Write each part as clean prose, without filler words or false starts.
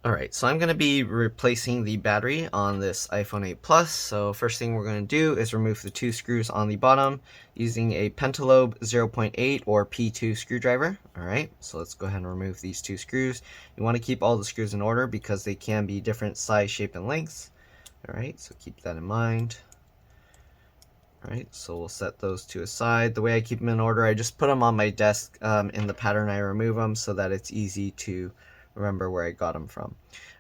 Alright, so I'm going to be replacing the battery on this iPhone 8 Plus. So first thing we're going to do is remove the two screws on the bottom using a Pentalobe 0.8 or P2 screwdriver. Alright, so let's go ahead and remove these two screws. You want to keep all the screws in order because they can be different size, shape, and lengths. Alright, so keep that in mind. Alright, so we'll set those two aside. The way I keep them in order, I just put them on my desk in the pattern I remove them so that it's easy to remember where I got them from.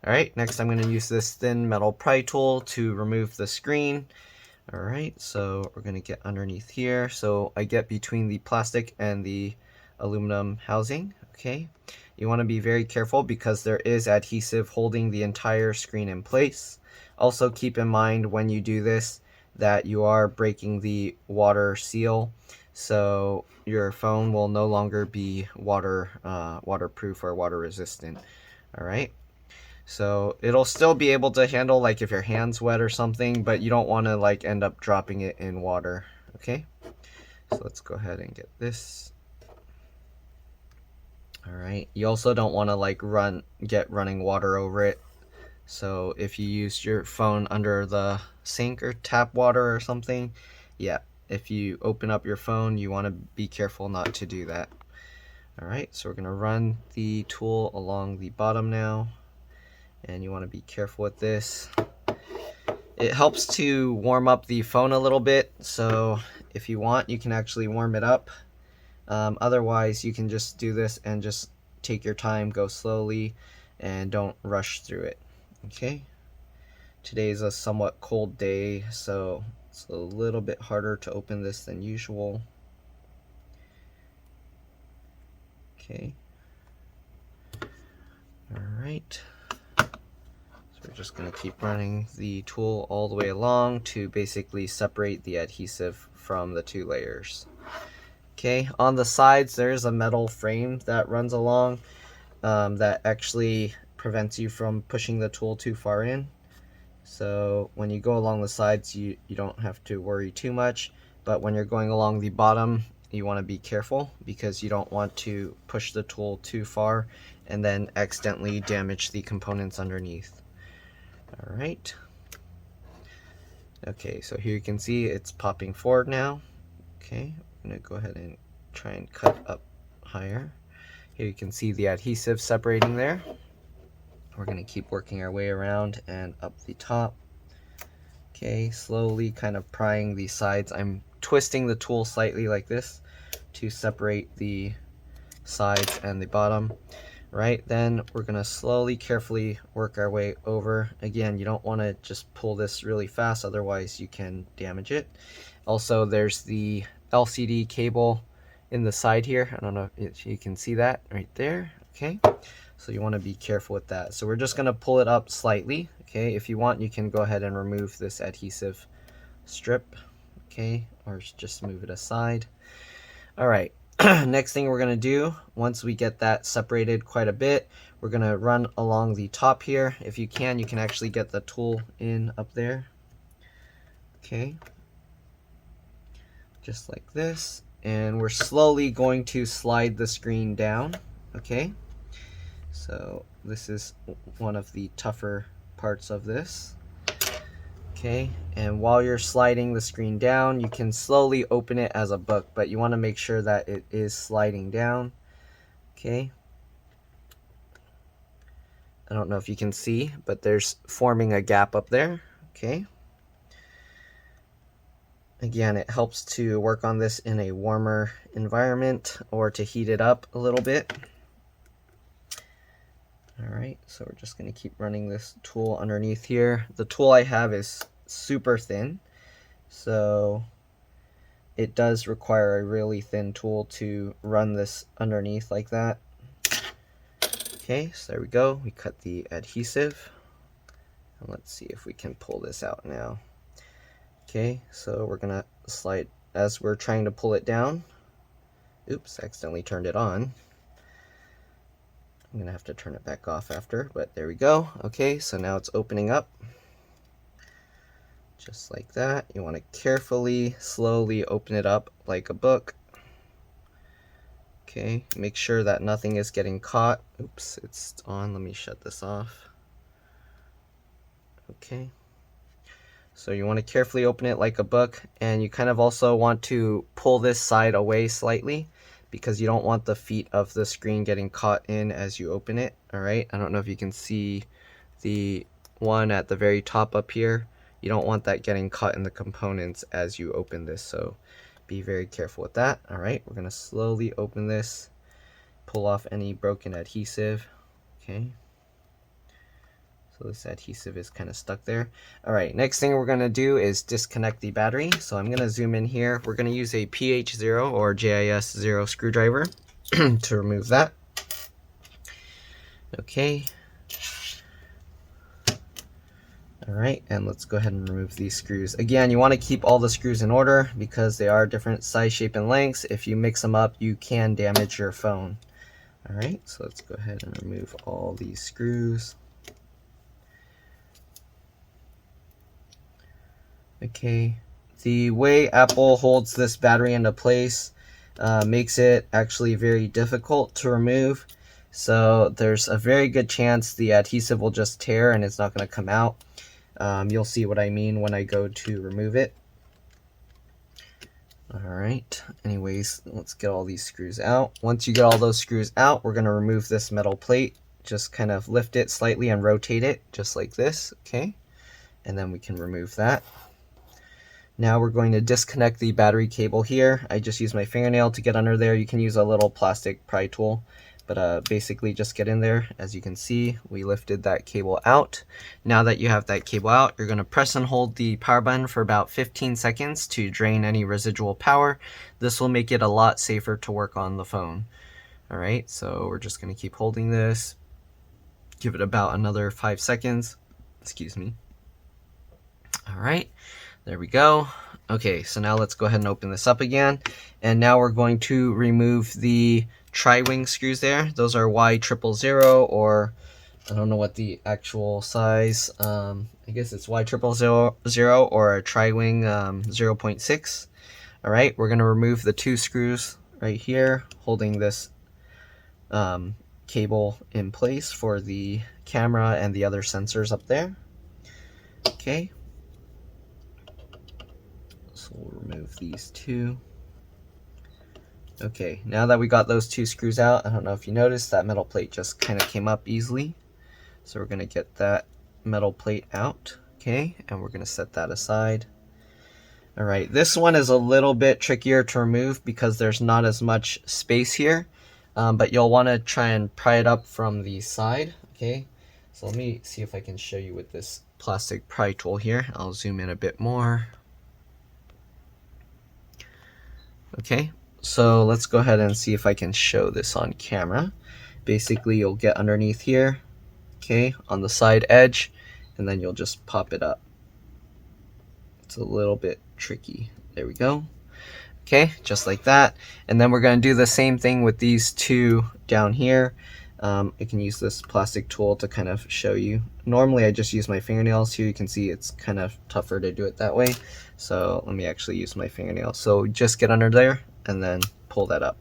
Alright, next I'm going to use this thin metal pry tool to remove the screen. Alright, so we're going to get underneath here. So I get between the plastic and the aluminum housing. Okay, you want to be very careful because there is adhesive holding the entire screen in place. Also keep in mind when you do this that you are breaking the water seal, so your phone will no longer be waterproof or water resistant. Alright, so it'll still be able to handle like if your hand's wet or something, but you don't want to like end up dropping it in water. Okay, so let's go ahead and get this. Alright, you also don't want to like get running water over it. So if you use your phone under the sink or tap water or something, yeah, if you open up your phone, you want to be careful not to do that. Alright, so we're going to run the tool along the bottom now, and you want to be careful with this. It helps to warm up the phone a little bit, so if you want, you can actually warm it up. Otherwise, you can just do this and just take your time, go slowly, and don't rush through it. Okay, today is a somewhat cold day, so it's a little bit harder to open this than usual. Okay, alright, so we're just going to keep running the tool all the way along to basically separate the adhesive from the two layers. Okay, on the sides there's a metal frame that runs along that actually prevents you from pushing the tool too far in. So when you go along the sides, you don't have to worry too much, but when you're going along the bottom, you want to be careful because you don't want to push the tool too far and then accidentally damage the components underneath. Alright. Okay, so here you can see it's popping forward now. Okay, I'm going to go ahead and try and cut up higher. Here you can see the adhesive separating there. We're going to keep working our way around and up the top. Okay, slowly kind of prying the sides. I'm twisting the tool slightly like this to separate the sides and the bottom. Right, then we're going to slowly, carefully work our way over. Again, you don't want to just pull this really fast, otherwise you can damage it. Also, there's the LCD cable in the side here. I don't know if you can see that right there. Okay, so you want to be careful with that. So we're just going to pull it up slightly. Okay, if you want, you can go ahead and remove this adhesive strip. Okay, or just move it aside. All right, next thing we're going to do, once we get that separated quite a bit, we're going to run along the top here. If you can actually get the tool in up there. Okay, just like this. And we're slowly going to slide the screen down. Okay, so this is one of the tougher parts of this. Okay, and while you're sliding the screen down, you can slowly open it as a book, but you want to make sure that it is sliding down. Okay, I don't know if you can see, but there's forming a gap up there. Okay, again, it helps to work on this in a warmer environment or to heat it up a little bit. Alright, so we're just going to keep running this tool underneath here. The tool I have is super thin, so it does require a really thin tool to run this underneath like that. Okay, so there we go. We cut the adhesive. And let's see if we can pull this out now. Okay, so we're going to slide as we're trying to pull it down. Oops, accidentally turned it on. I'm going to have to turn it back off after, but there we go. Okay, so now it's opening up. Just like that. You want to carefully, slowly open it up like a book. Okay, make sure that nothing is getting caught. Oops, it's on. Let me shut this off. Okay. So you want to carefully open it like a book, and you kind of also want to pull this side away slightly because you don't want the feet of the screen getting caught in as you open it. All right, I don't know if you can see the one at the very top up here. You don't want that getting caught in the components as you open this, so be very careful with that. All right, we're going to slowly open this, pull off any broken adhesive. Okay. So this adhesive is kind of stuck there. All right, next thing we're going to do is disconnect the battery. So I'm going to zoom in here. We're going to use a PH0 or JIS0 screwdriver to remove that. Okay. All right, and let's go ahead and remove these screws. Again, you want to keep all the screws in order because they are different size, shape, and lengths. If you mix them up, you can damage your phone. All right, so let's go ahead and remove all these screws. Okay, the way Apple holds this battery into place makes it actually very difficult to remove. So there's a very good chance the adhesive will just tear and it's not going to come out. You'll see what I mean when I go to remove it. Alright, anyways, let's get all these screws out. Once you get all those screws out, we're going to remove this metal plate. Just kind of lift it slightly and rotate it, just like this, okay? And then we can remove that. Now we're going to disconnect the battery cable here. I just use my fingernail to get under there. You can use a little plastic pry tool, but basically just get in there. As you can see, we lifted that cable out. Now that you have that cable out, you're going to press and hold the power button for about 15 seconds to drain any residual power. This will make it a lot safer to work on the phone. All right, so we're just going to keep holding this. Give it about another 5 seconds. Excuse me. All right. There we go. Okay, so now let's go ahead and open this up again. And now we're going to remove the tri-wing screws there. Those are Y000, or I don't know what the actual size. I guess it's Y000 or a tri-wing 0.6. All right, we're going to remove the 2 screws right here holding this cable in place for the camera and the other sensors up there. Okay. So we'll remove these 2. Okay, now that we got those 2 screws out, I don't know if you noticed, that metal plate just kind of came up easily. So we're going to get that metal plate out, okay, and we're going to set that aside. Alright, this one is a little bit trickier to remove because there's not as much space here, but you'll want to try and pry it up from the side, okay. So let me see if I can show you with this plastic pry tool here. I'll zoom in a bit more. Okay, so let's go ahead and see if I can show this on camera. Basically, you'll get underneath here, okay, on the side edge, and then you'll just pop it up. It's a little bit tricky. There we go. Okay, just like that. And then we're going to do the same thing with these 2 down here. I can use this plastic tool to kind of show you. Normally I just use my fingernails. Here you can see it's kind of tougher to do it that way. So let me actually use my fingernails. So just get under there and then pull that up.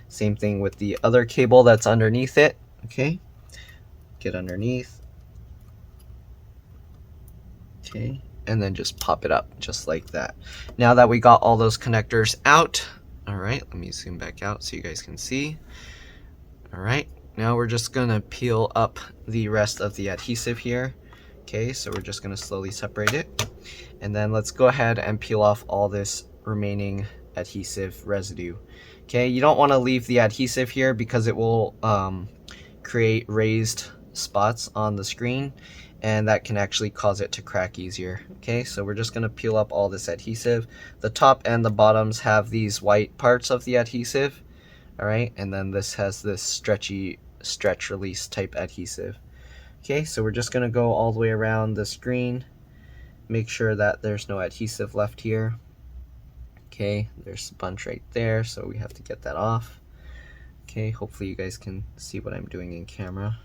Same thing with the other cable that's underneath it. Okay, get underneath. Okay, and then just pop it up just like that. Now that we got all those connectors out, all right, let me zoom back out so you guys can see. All right, now we're just gonna peel up the rest of the adhesive here. Okay, so we're just gonna slowly separate it. And then let's go ahead and peel off all this remaining adhesive residue. Okay, you don't wanna leave the adhesive here because it will create raised spots on the screen, and that can actually cause it to crack easier. Okay, so we're just gonna peel up all this adhesive. The top and the bottoms have these white parts of the adhesive. All right, and then this has this stretchy stretch release type adhesive. Okay, so we're just gonna go all the way around the screen, make sure that there's no adhesive left here. Okay, there's a bunch right there, so we have to get that off. Okay, hopefully you guys can see what I'm doing in camera.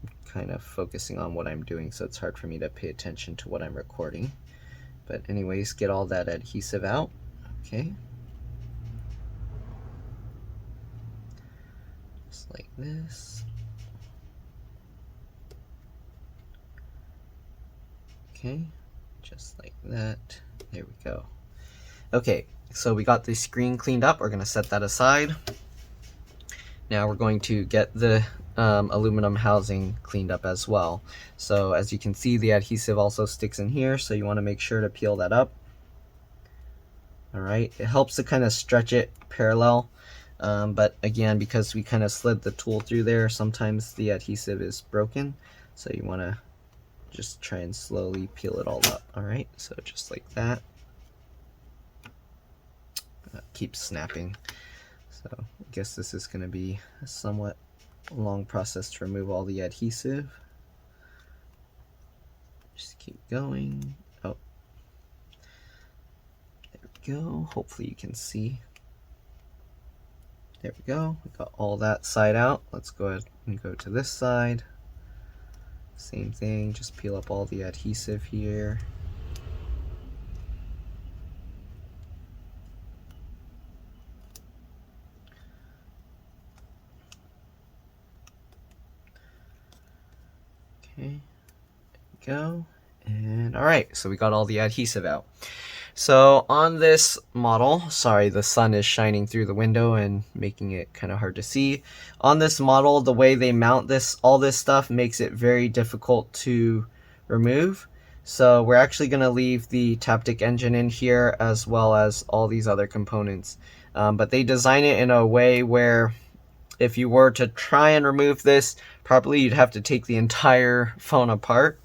I'm kind of focusing on what I'm doing, so it's hard for me to pay attention to what I'm recording. But anyways, get all that adhesive out. Okay. Just like this. Okay, just like that. There we go. Okay, so we got the screen cleaned up. We're going to set that aside. Now we're going to get the aluminum housing cleaned up as well. So as you can see, the adhesive also sticks in here, so you want to make sure to peel that up. All right, it helps to kind of stretch it parallel, but again, because we kind of slid the tool through there, sometimes the adhesive is broken, so you want to just try and slowly peel it all up. All right, so just like that. Keeps snapping. So I guess this is going to be a somewhat long process to remove all the adhesive. Just keep going. Oh, there we go. Hopefully you can see. There we go. We got all that side out. Let's go ahead and go to this side. Same thing, just peel up all the adhesive here. Okay, there we go. And all right, so we got all the adhesive out. So on this model, sorry, the sun is shining through the window and making it kind of hard to see. On this model, the way they mount all this stuff makes it very difficult to remove. So we're actually going to leave the Taptic engine in here as well as all these other components. But they design it in a way where if you were to try and remove this properly, you'd have to take the entire phone apart.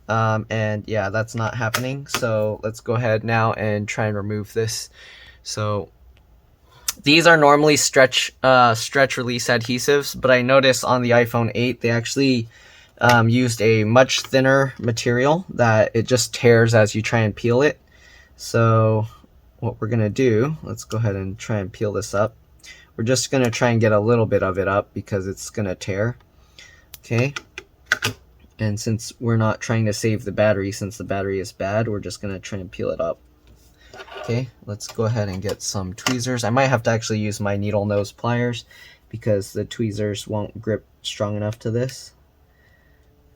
And yeah, that's not happening. So let's go ahead now and try and remove this. So these are normally stretch release adhesives, but I noticed on the iPhone 8 they actually used a much thinner material that it just tears as you try and peel it. So what we're gonna do, let's go ahead and try and peel this up. We're just gonna try and get a little bit of it up because it's gonna tear. Okay. And since we're not trying to save the battery, since the battery is bad, we're just going to try and peel it up. Okay, let's go ahead and get some tweezers. I might have to actually use my needle nose pliers because the tweezers won't grip strong enough to this.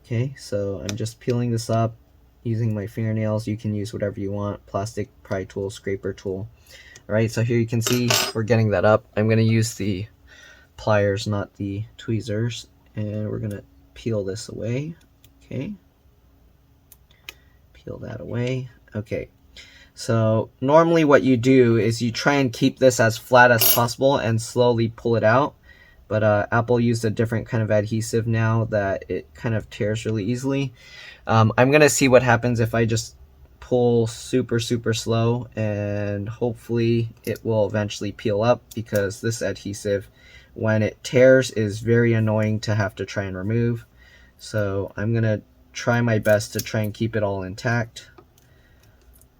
Okay, so I'm just peeling this up using my fingernails. You can use whatever you want, plastic pry tool, scraper tool. All right, so here you can see we're getting that up. I'm going to use the pliers, not the tweezers, and we're going to peel this away. Okay, peel that away. Okay, so normally what you do is you try and keep this as flat as possible and slowly pull it out, but Apple used a different kind of adhesive now that it kind of tears really easily. I'm gonna see what happens if I just pull super slow, and hopefully it will eventually peel up, because this adhesive, when it tears, is very annoying to have to try and remove. So I'm gonna try my best to try and keep it all intact.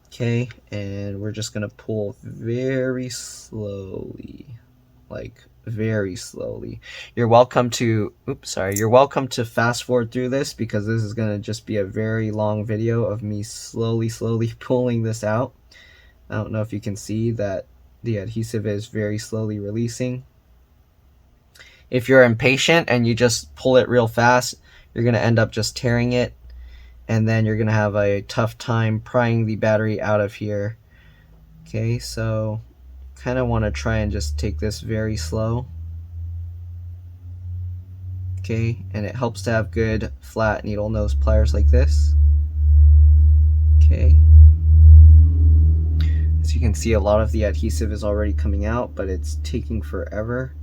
Okay, and we're just gonna pull very slowly, like very slowly. You're welcome to, you're welcome to fast forward through this, because this is gonna just be a very long video of me slowly pulling this out. I don't know if you can see that the adhesive is very slowly releasing. If you're impatient and you just pull it real fast, you're going to end up just tearing it, and then you're going to have a tough time prying the battery out of here. Okay, so kind of want to try and just take this very slow. Okay, and it helps to have good flat needle nose pliers like this. Okay. As you can see, a lot of the adhesive is already coming out, but it's taking forever.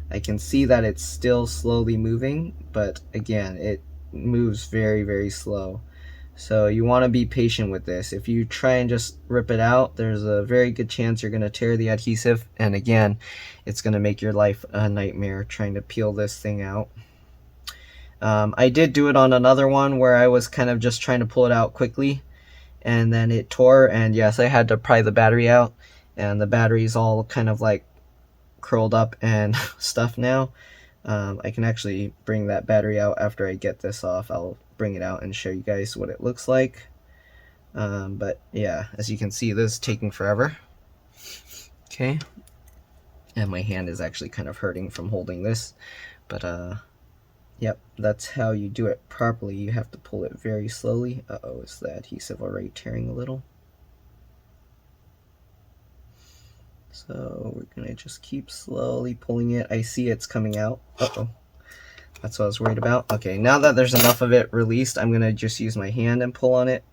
I can see that it's still slowly moving, but again, it moves very slow. So you want to be patient with this. If you try and just rip it out, there's a very good chance you're going to tear the adhesive, and again, it's going to make your life a nightmare trying to peel this thing out. I did do it on another one where I was kind of just trying to pull it out quickly, and then it tore, and yes, I had to pry the battery out, and the battery's all kind of like curled up and stuff now. I can actually bring that battery out after I get this off. I'll bring it out and show you guys what it looks like. But yeah, as you can see, this is taking forever. Okay, and my hand is actually kind of hurting from holding this, but Yep, that's how you do it properly. You have to pull it very slowly. Uh-oh, is the adhesive already tearing a little? So we're gonna just keep slowly pulling it. I see it's coming out. Uh-oh, that's what I was worried about. Okay, now that there's enough of it released, I'm gonna just use my hand and pull on it.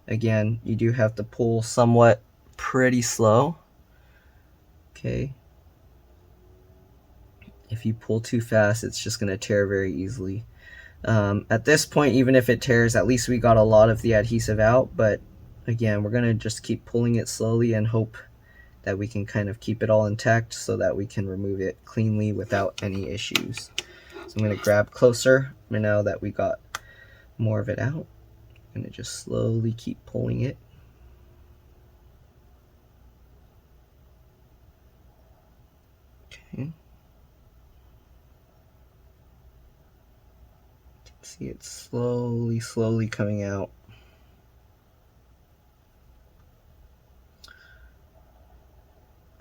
Again, you do have to pull somewhat pretty slow. Okay. If you pull too fast, it's just gonna tear very easily. At this point, even if it tears, at least we got a lot of the adhesive out, but again, we're gonna just keep pulling it slowly and hope that we can kind of keep it all intact so that we can remove it cleanly without any issues. So I'm gonna grab closer now that we got more of it out. I'm gonna just slowly keep pulling it. Okay. See it slowly coming out.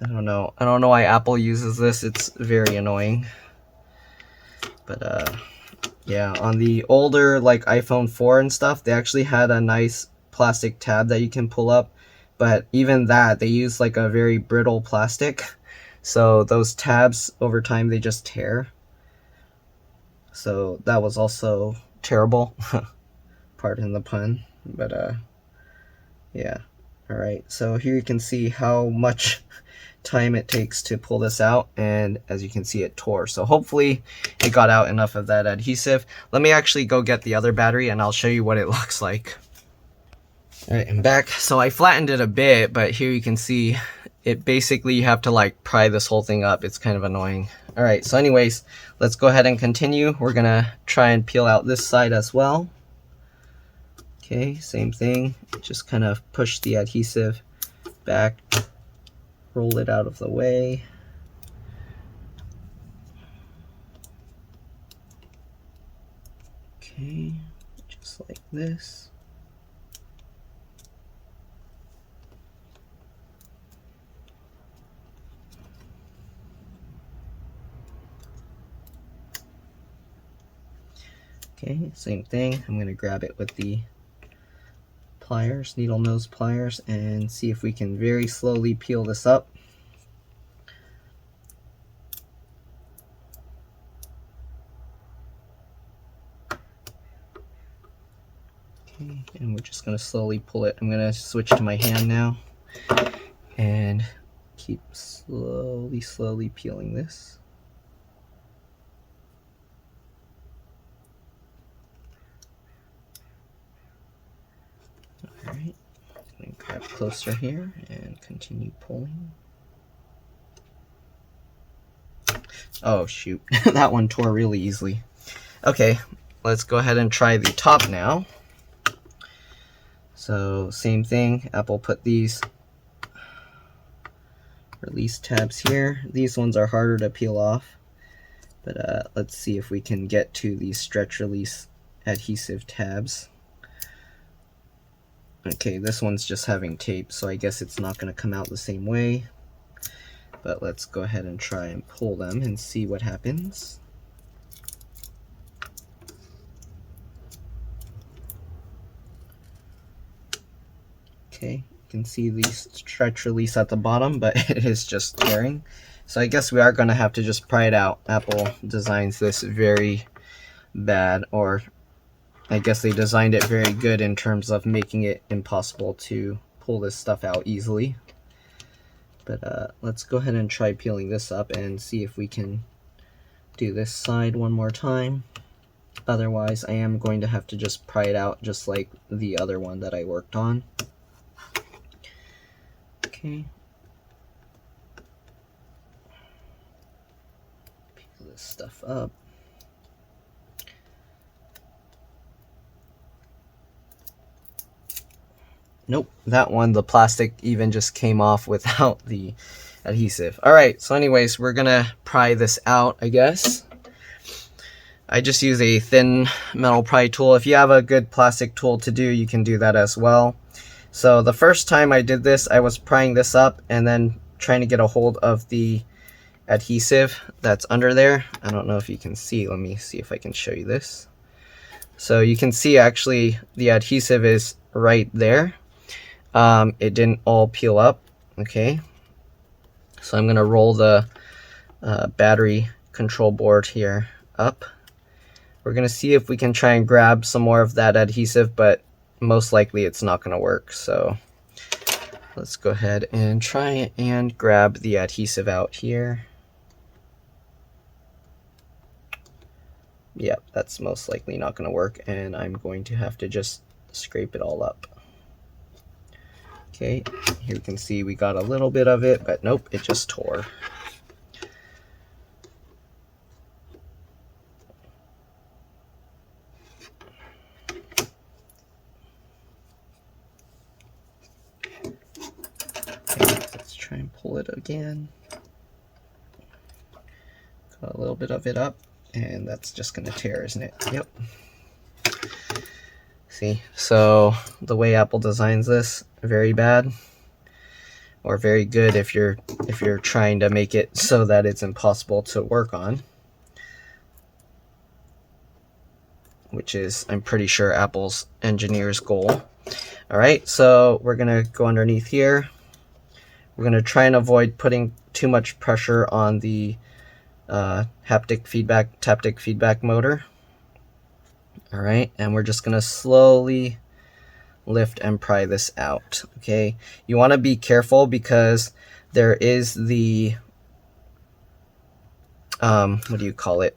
I don't know why Apple uses this. It's very annoying. But yeah, on the older like iPhone 4 and stuff, they actually had a nice plastic tab that you can pull up, but even that, they use like a very brittle plastic. So those tabs over time, they just tear. So that was also terrible. Pardon the pun. But yeah. Alright, so here you can see how much time it takes to pull this out, and as you can see, it tore. So hopefully it got out enough of that adhesive. Let me actually go get the other battery and I'll show you what it looks like. Alright, I'm back. So I flattened it a bit, but here you can see it basically, you have to like pry this whole thing up. It's kind of annoying. Alright, so anyways, let's go ahead and continue. We're gonna try and peel out this side as well. Okay, same thing. Just kind of push the adhesive back, roll it out of the way. Okay, just like this. Okay, same thing. I'm going to grab it with the pliers, needle nose pliers, and see if we can very slowly peel this up. Okay, and we're just going to slowly pull it. I'm going to switch to my hand now and keep slowly peeling this. Alright, I'm going to grab closer here and continue pulling. Oh shoot, that one tore really easily. Okay, let's go ahead and try the top now. So same thing, Apple put these release tabs here. These ones are harder to peel off, but let's see if we can get to these stretch release adhesive tabs. Okay, this one's just having tape, so I guess it's not going to come out the same way. But let's go ahead and try and pull them and see what happens. Okay, you can see the stretch release at the bottom, but it is just tearing. So I guess we are going to have to just pry it out. Apple designs this very bad, or I guess they designed it very good in terms of making it impossible to pull this stuff out easily. But let's go ahead and try peeling this up and see if we can do this side one more time. Otherwise, I am going to have to just pry it out just like the other one that I worked on. Okay. Peel this stuff up. Nope, that one, the plastic even just came off without the adhesive. Alright, so anyways, we're gonna pry this out, I guess. I just use a thin metal pry tool. If you have a good plastic tool to do, you can do that as well. So the first time I did this, I was prying this up and then trying to get a hold of the adhesive that's under there. I don't know if you can see. Let me see if I can show you this. So you can see actually the adhesive is right there. It didn't all peel up. Okay, so I'm gonna roll the battery control board here up. We're gonna see if we can try and grab some more of that adhesive, but most likely it's not gonna work. So let's go ahead and try and grab the adhesive out here. Yep, that's most likely not gonna work, and I'm going to have to just scrape it all up. Okay, here you can see we got a little bit of it, but nope, it just tore. Okay, let's try and pull it again. Got a little bit of it up, and that's just gonna tear, isn't it? Yep. See, so the way Apple designs this, very bad, or very good if you're trying to make it so that it's impossible to work on, which is, I'm pretty sure, Apple's engineer's goal. All right, so we're gonna go underneath here. We're gonna try and avoid putting too much pressure on the taptic feedback motor. All right, and we're just gonna slowly lift and pry this out. Okay, you want to be careful because there is the what do you call it,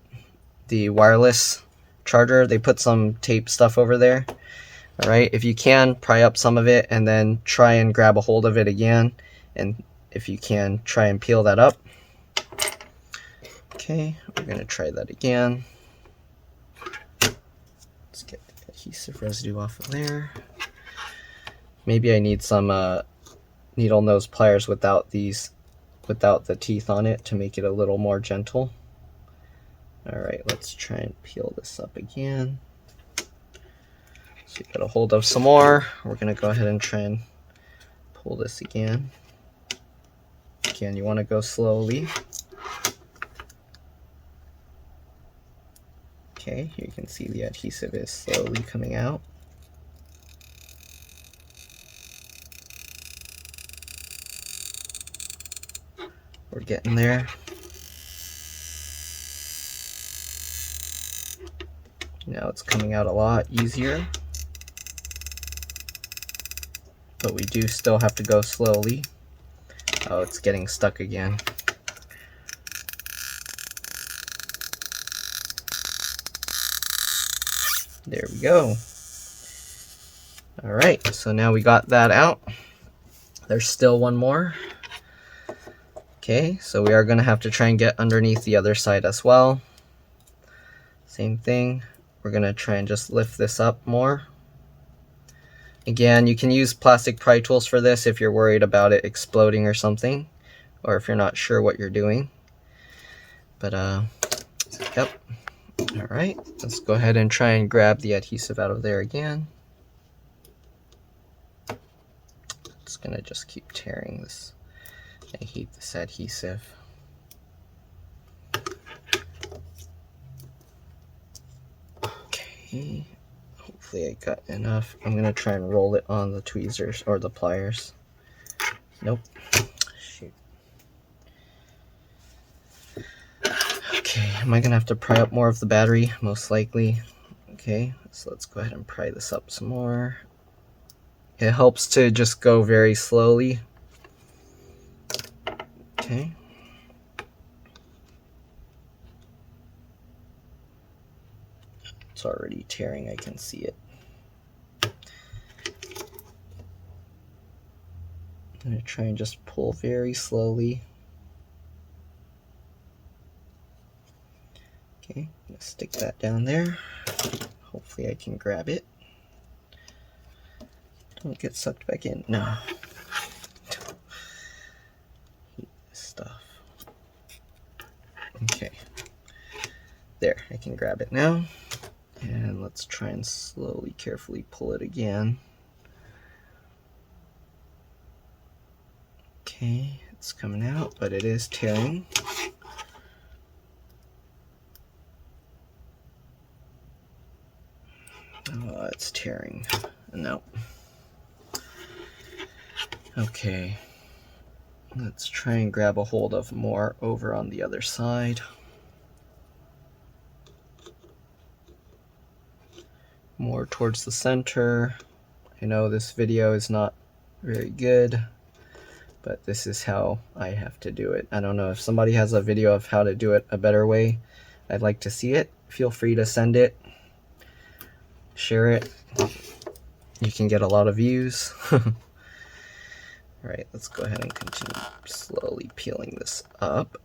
the wireless charger. They put some tape stuff over there. All right, if you can, pry up some of it and then try and grab a hold of it again, and if you can, try and peel that up. Okay, we're gonna try that again. Let's get the adhesive residue off of there. Maybe I need some needle nose pliers without the teeth on it to make it a little more gentle. All right, let's try and peel this up again. So you got a hold of some more. We're gonna go ahead and try and pull this again. Again, you want to go slowly. Okay, here you can see the adhesive is slowly coming out. We're getting there. Now it's coming out a lot easier, but we do still have to go slowly. Oh, it's getting stuck again. There we go. All right, so now we got that out. There's still one more. Okay, so we are going to have to try and get underneath the other side as well. Same thing. We're going to try and just lift this up more. Again, you can use plastic pry tools for this if you're worried about it exploding or something, or if you're not sure what you're doing. But, yep. All right, let's go ahead and try and grab the adhesive out of there again. It's gonna just keep tearing this. I hate this adhesive. Okay, hopefully I got enough. I'm gonna try and roll it on the tweezers or the pliers. Nope. Shoot. Okay, am I gonna have to pry up more of the battery? Most likely. Okay, so let's go ahead and pry this up some more. It helps to just go very slowly. Okay. It's already tearing, I can see it. I'm gonna try and just pull very slowly. Okay, I'm gonna stick that down there. Hopefully I can grab it. Don't get sucked back in. No. Hate this stuff. Okay. There, I can grab it now. And let's try and slowly, carefully pull it again. Okay, it's coming out, but it is tearing. Oh, it's tearing. No. Okay. Let's try and grab a hold of more over on the other side. More towards the center. I know this video is not very good, but this is how I have to do it. I don't know if somebody has a video of how to do it a better way. I'd like to see it. Feel free to send it, share it. You can get a lot of views. Alright, let's go ahead and continue slowly peeling this up.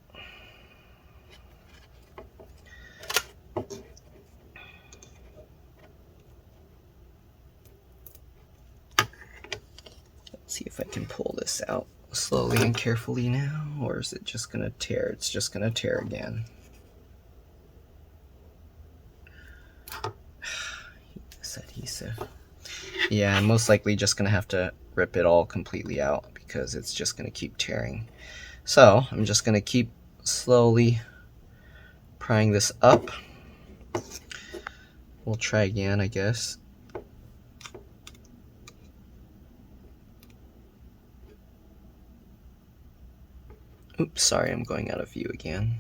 Let's see if I can pull this out slowly and carefully now, or is it just going to tear? It's just going to tear again. This adhesive. Yeah, I'm most likely just going to have to rip it all completely out because it's just going to keep tearing. So I'm just going to keep slowly prying this up. We'll try again, I guess. Oops, sorry, I'm going out of view again.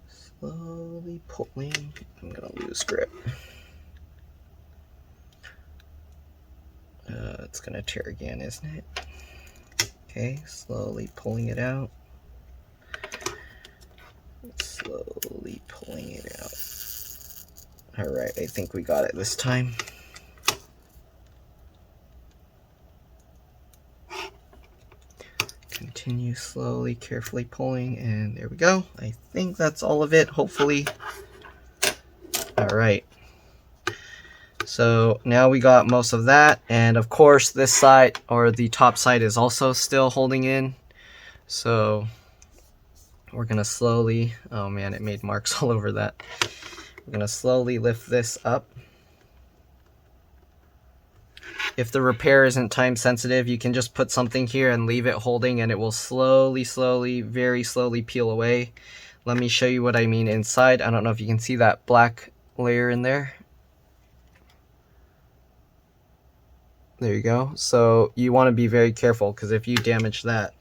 Slowly pulling. I'm gonna lose grip. It's gonna tear again, isn't it? Okay, slowly pulling it out. Slowly pulling it out. Alright, I think we got it this time. Continue slowly, carefully pulling, and there we go. I think that's all of it, hopefully. Alright. So now we got most of that, and of course this side, or the top side, is also still holding in. So we're gonna slowly, oh man, it made marks all over that. We're gonna slowly lift this up. If the repair isn't time sensitive, you can just put something here and leave it holding, and it will slowly, very slowly peel away. Let me show you what I mean inside. I don't know if you can see that black layer in there. There you go. So you want to be very careful, because if you damage that,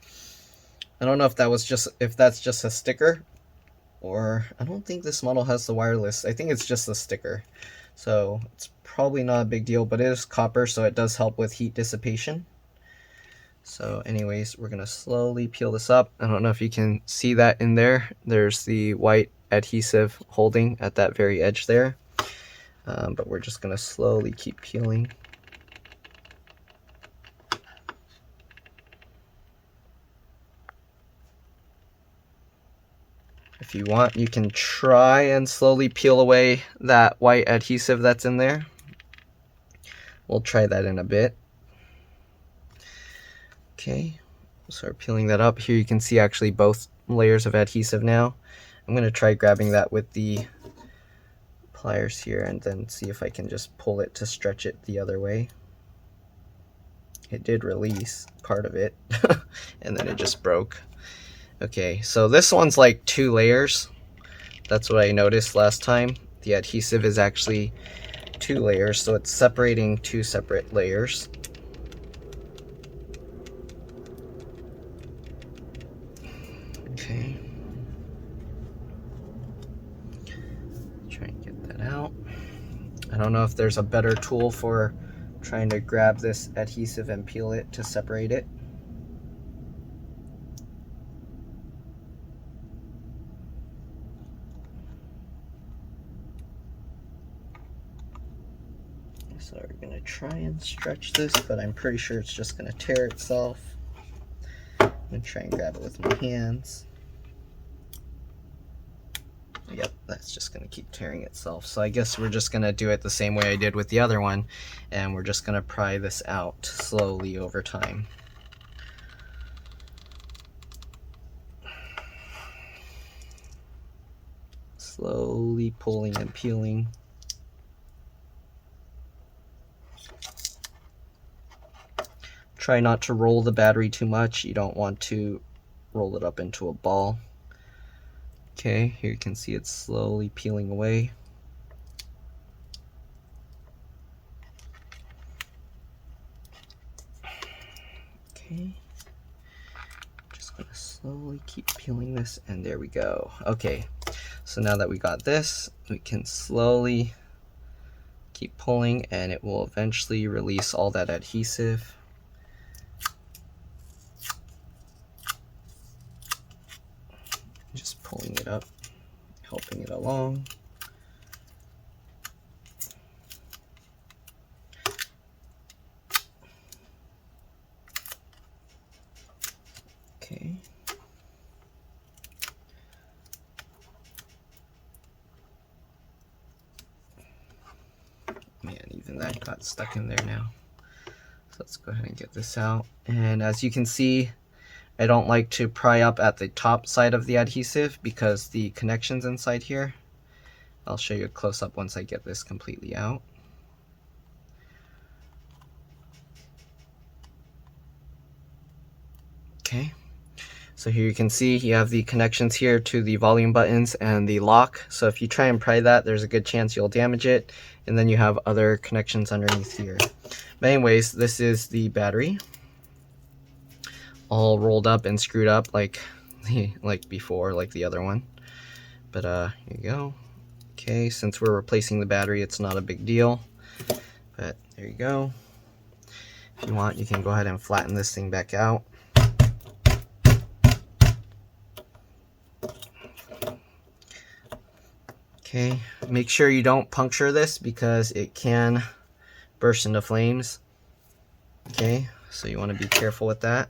I don't know if that's just a sticker, or I don't think this model has the wireless. I think it's just a sticker. So it's probably not a big deal, but it is copper, so it does help with heat dissipation. So anyways, we're gonna slowly peel this up. I don't know if you can see that in there. There's the white adhesive holding at that very edge there. But we're just gonna slowly keep peeling. If you want, you can try and slowly peel away that white adhesive that's in there. We'll try that in a bit. Okay, we'll start peeling that up. Here you can see actually both layers of adhesive now. I'm going to try grabbing that with the pliers here and then see if I can just pull it to stretch it the other way. It did release part of it and then it just broke. Okay, so this one's like 2 layers. That's what I noticed last time. The adhesive is actually 2 layers, so it's separating 2 separate layers. Okay. Try and get that out. I don't know if there's a better tool for trying to grab this adhesive and peel it to separate it. So we're going to try and stretch this, but I'm pretty sure it's just going to tear itself. I'm going to try and grab it with my hands. Yep, that's just going to keep tearing itself. So I guess we're just going to do it the same way I did with the other one, and we're just going to pry this out slowly over time. Slowly pulling and peeling. Try not to roll the battery too much. You don't want to roll it up into a ball. Okay, here you can see it's slowly peeling away. Okay, just gonna slowly keep peeling this, and there we go. Okay, so now that we got this, we can slowly keep pulling, and it will eventually release all that adhesive. Just pulling it up, helping it along. Okay. Man, even that got stuck in there now. So let's go ahead and get this out. And as you can see, I don't like to pry up at the top side of the adhesive because the connection's inside here. I'll show you a close-up once I get this completely out. Okay, so here you can see you have the connections here to the volume buttons and the lock. So if you try and pry that, there's a good chance you'll damage it. And then you have other connections underneath here. But anyways, this is the battery, all rolled up and screwed up like before, like the other one. But here you go. Okay, since we're replacing the battery, it's not a big deal. But there you go. If you want, you can go ahead and flatten this thing back out. Okay, make sure you don't puncture this because it can burst into flames. Okay, so you want to be careful with that.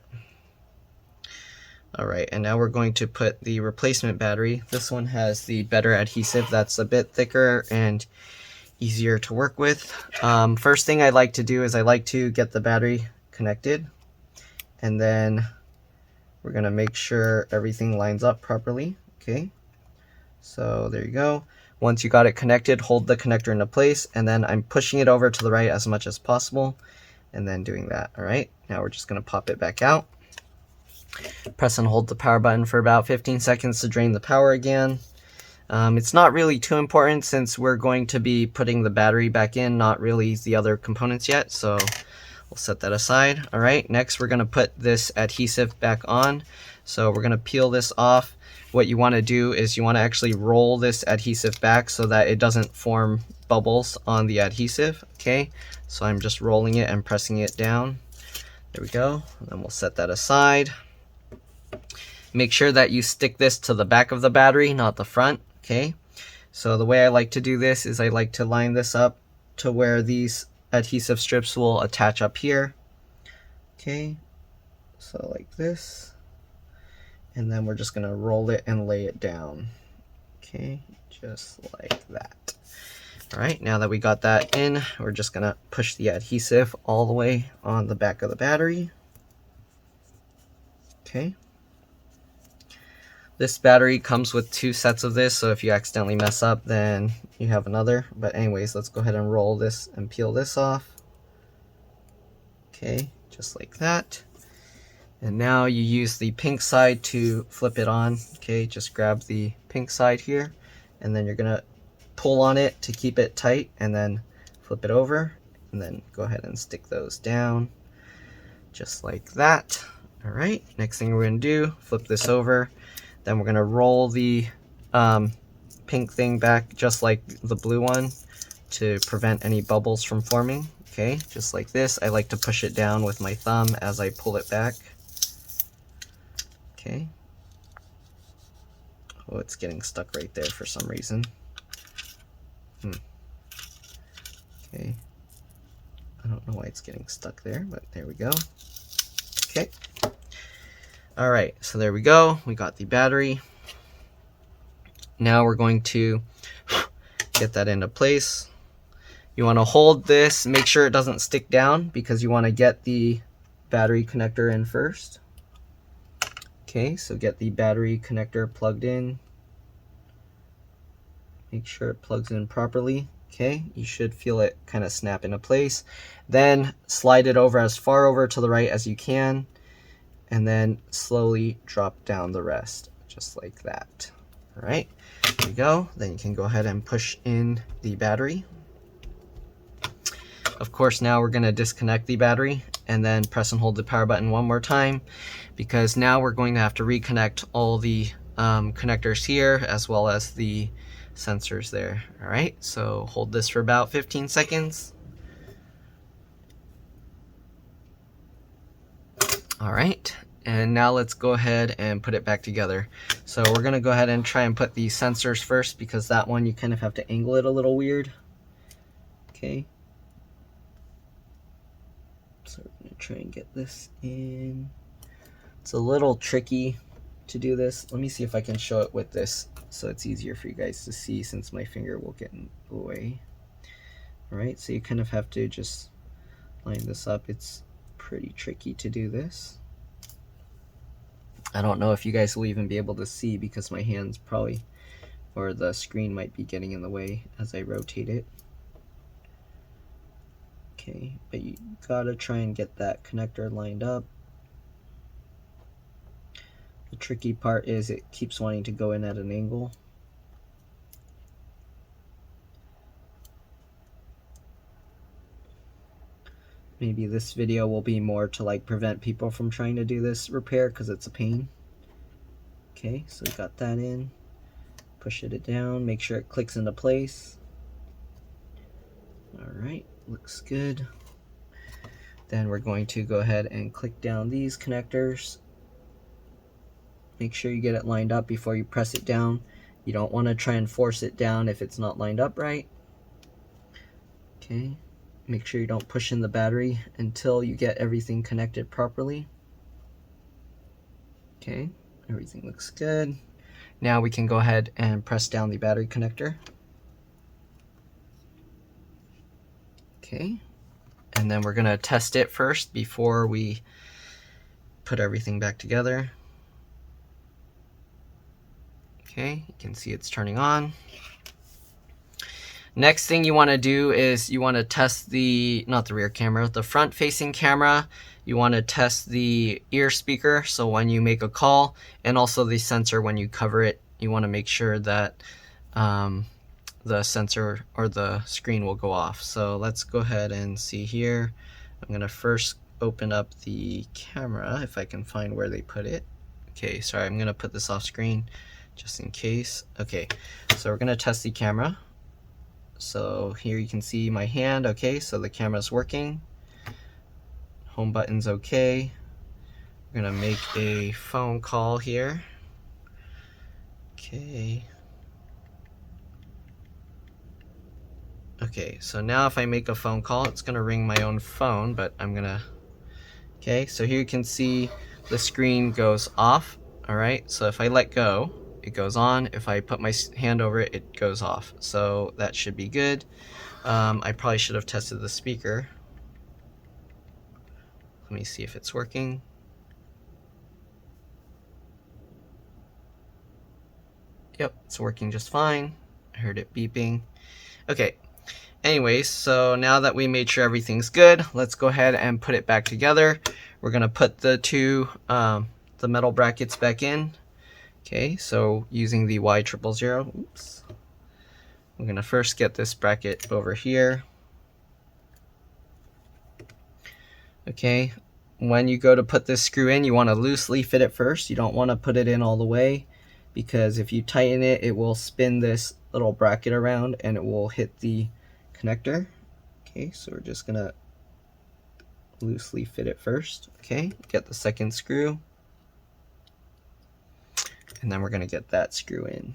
Alright, and now we're going to put the replacement battery. This one has the better adhesive that's a bit thicker and easier to work with. First thing I like to do is I like to get the battery connected, and then we're going to make sure everything lines up properly. Okay, so there you go. Once you got it connected, hold the connector into place, and then I'm pushing it over to the right as much as possible, and then doing that. Alright, now we're just going to pop it back out. Press and hold the power button for about 15 seconds to drain the power again. It's not really too important since we're going to be putting the battery back in, not really the other components yet, so we'll set that aside. Alright, next we're going to put this adhesive back on. So we're going to peel this off. What you want to do is you want to actually roll this adhesive back so that it doesn't form bubbles on the adhesive. Okay, so I'm just rolling it and pressing it down. There we go, and then we'll set that aside. Make sure that you stick this to the back of the battery, not the front. Okay, so the way I like to do this is I like to line this up to where these adhesive strips will attach up here. Okay, so like this, and then we're just gonna roll it and lay it down. Okay, just like that. All right, now that we got that in, we're just gonna push the adhesive all the way on the back of the battery. Okay. This battery comes with 2 sets of this, so if you accidentally mess up, then you have another. But anyways, let's go ahead and roll this and peel this off. Okay, just like that. And now you use the pink side to flip it on. Okay, just grab the pink side here, and then you're gonna pull on it to keep it tight, and then flip it over, and then go ahead and stick those down, just like that. All right, next thing we're gonna do, flip this over. Then we're gonna roll the pink thing back just like the blue one to prevent any bubbles from forming. Okay, just like this. I like to push it down with my thumb as I pull it back. Okay. Oh, it's getting stuck right there for some reason. Okay. I don't know why it's getting stuck there, but there we go. Okay. Alright, so there we go. We got the battery. Now we're going to get that into place. You want to hold this, make sure it doesn't stick down because you want to get the battery connector in first. Okay, so get the battery connector plugged in. Make sure it plugs in properly. Okay, you should feel it kind of snap into place. Then slide it over as far over to the right as you can, and then slowly drop down the rest, just like that. All right, there you go. Then you can go ahead and push in the battery. Of course, now we're going to disconnect the battery and then press and hold the power button one more time, because now we're going to have to reconnect all the connectors here as well as the sensors there. All right, so hold this for about 15 seconds. All right, and now let's go ahead and put it back together. So we're gonna go ahead and try and put the sensors first, because that one you kind of have to angle it a little weird. Okay, so we're gonna try and get this in. It's a little tricky to do this. Let me see if I can show it with this so it's easier for you guys to see, since my finger will get in the way. All right, so you kind of have to just line this up. It's pretty tricky to do this. I don't know if you guys will even be able to see, because my hands probably, or the screen might be getting in the way as I rotate it. Okay, but you gotta try and get that connector lined up. The tricky part is it keeps wanting to go in at an angle. Maybe this video will be more to like prevent people from trying to do this repair, because it's a pain. Okay, so we got that in. Push it down, make sure it clicks into place. All right, looks good. Then we're going to go ahead and click down these connectors. Make sure you get it lined up before you press it down. You don't want to try and force it down if it's not lined up right. Okay, make sure you don't push in the battery until you get everything connected properly. Okay, everything looks good. Now we can go ahead and press down the battery connector. Okay, and then we're gonna test it first before we put everything back together. Okay, you can see it's turning on. Next thing you want to do is you want to test the, not the rear camera, the front facing camera. You want to test the ear speaker, so when you make a call, and also the sensor when you cover it. You want to make sure that the sensor or the screen will go off. So let's go ahead and see here. I'm going to first open up the camera if I can find where they put it. Okay, sorry, I'm going to put this off screen just in case. Okay, so we're going to test the camera. So here you can see my hand. Okay, so the camera's working. Home button's okay. We're gonna make a phone call here. Okay. Okay, so now if I make a phone call, it's gonna ring my own phone, but I'm gonna, okay, so here you can see the screen goes off. All right, so if I let go, it goes on. If I put my hand over it, it goes off. So that should be good. I probably should have tested the speaker. Let me see if it's working. Yep, it's working just fine. I heard it beeping. Okay, anyways, so now that we made sure everything's good, let's go ahead and put it back together. We're gonna put the two, the metal brackets back in. Okay, so using the Y000, oops. I'm gonna first get this bracket over here. Okay, when you go to put this screw in, you wanna loosely fit it first. You don't wanna put it in all the way, because if you tighten it, it will spin this little bracket around and it will hit the connector. Okay, so we're just gonna loosely fit it first. Okay, get the second screw. And then we're gonna get that screw in.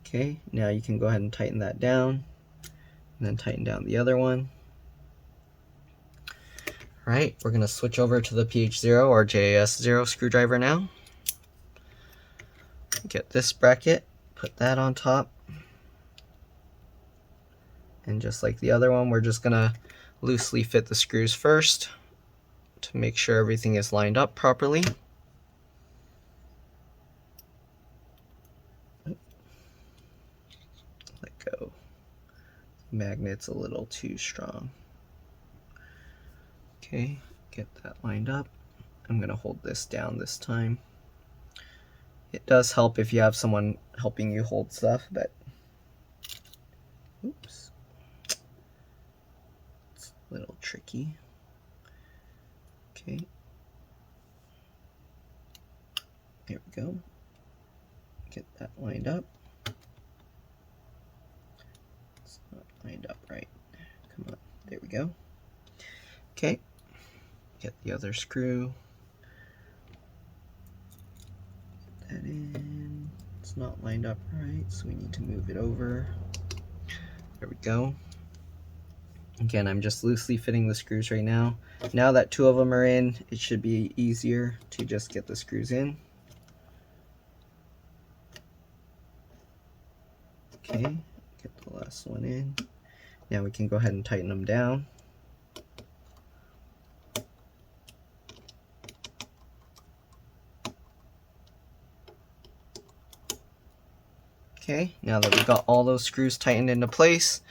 Okay, now you can go ahead and tighten that down, and then tighten down the other one. All right, we're gonna switch over to the PH0 or JAS0 screwdriver now. Get this bracket, put that on top. And just like the other one, we're just gonna loosely fit the screws first to make sure everything is lined up properly. go. Magnet's a little too strong. Okay, get that lined up. I'm gonna hold this down this time. It does help if you have someone helping you hold stuff, but oops, it's a little tricky. Okay, here we go. Get that lined up. It's not lined up right. Come on, there we go. Okay, get the other screw. That in. It's not lined up right, so we need to move it over. There we go. Again, I'm just loosely fitting the screws right now. Now that 2 of them are in, it should be easier to just get the screws in. Okay, get the last one in. Now we can go ahead and tighten them down. Okay, now that we got all those screws tightened into place,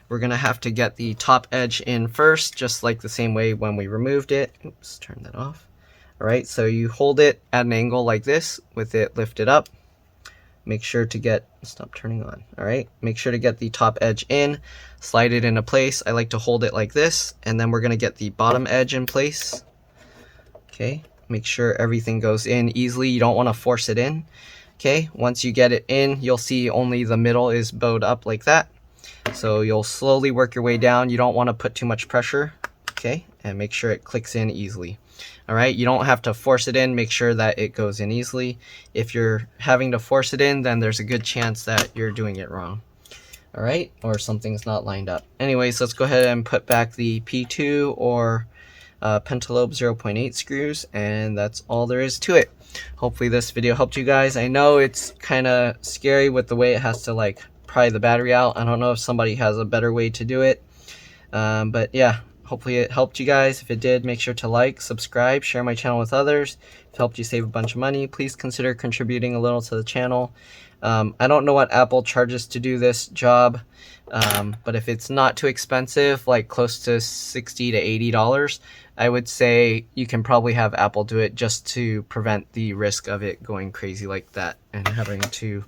we're gonna have to get the top edge in first, just like the same way when we removed it. Oops, turn that off. All right, so you hold it at an angle like this with it lifted up. Make sure to get, stop turning on. All right, make sure to get the top edge in, slide it into place. I like to hold it like this, and then we're gonna get the bottom edge in place. Okay, make sure everything goes in easily. You don't wanna force it in. Okay, once you get it in, you'll see only the middle is bowed up like that. So you'll slowly work your way down. You don't want to put too much pressure. Okay, and make sure it clicks in easily. All right, you don't have to force it in. Make sure that it goes in easily. If you're having to force it in, then there's a good chance that you're doing it wrong. All right, or something's not lined up. Anyways, let's go ahead and put back the P2 or pentalobe 0.8 screws, and that's all there is to it. Hopefully this video helped you guys. I know it's kind of scary with the way it has to like pry the battery out. I don't know if somebody has a better way to do it, but yeah, hopefully it helped you guys. If it did, make sure to like, subscribe, share my channel with others. If it helped you save a bunch of money, please consider contributing a little to the channel. I don't know what Apple charges to do this job, but if it's not too expensive, like close to $60 to $80, I would say you can probably have Apple do it just to prevent the risk of it going crazy like that and having to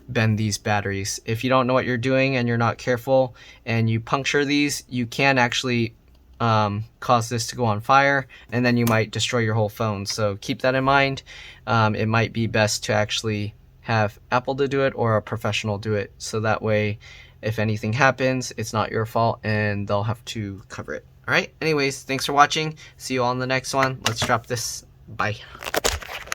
bend these batteries. If you don't know what you're doing and you're not careful and you puncture these, you can actually cause this to go on fire, and then you might destroy your whole phone. So keep that in mind. It might be best to actually have Apple to do it or a professional do it, so that way if anything happens, it's not your fault and they'll have to cover it. All right, anyways, thanks for watching. See you all in the next one. Let's drop this. Bye.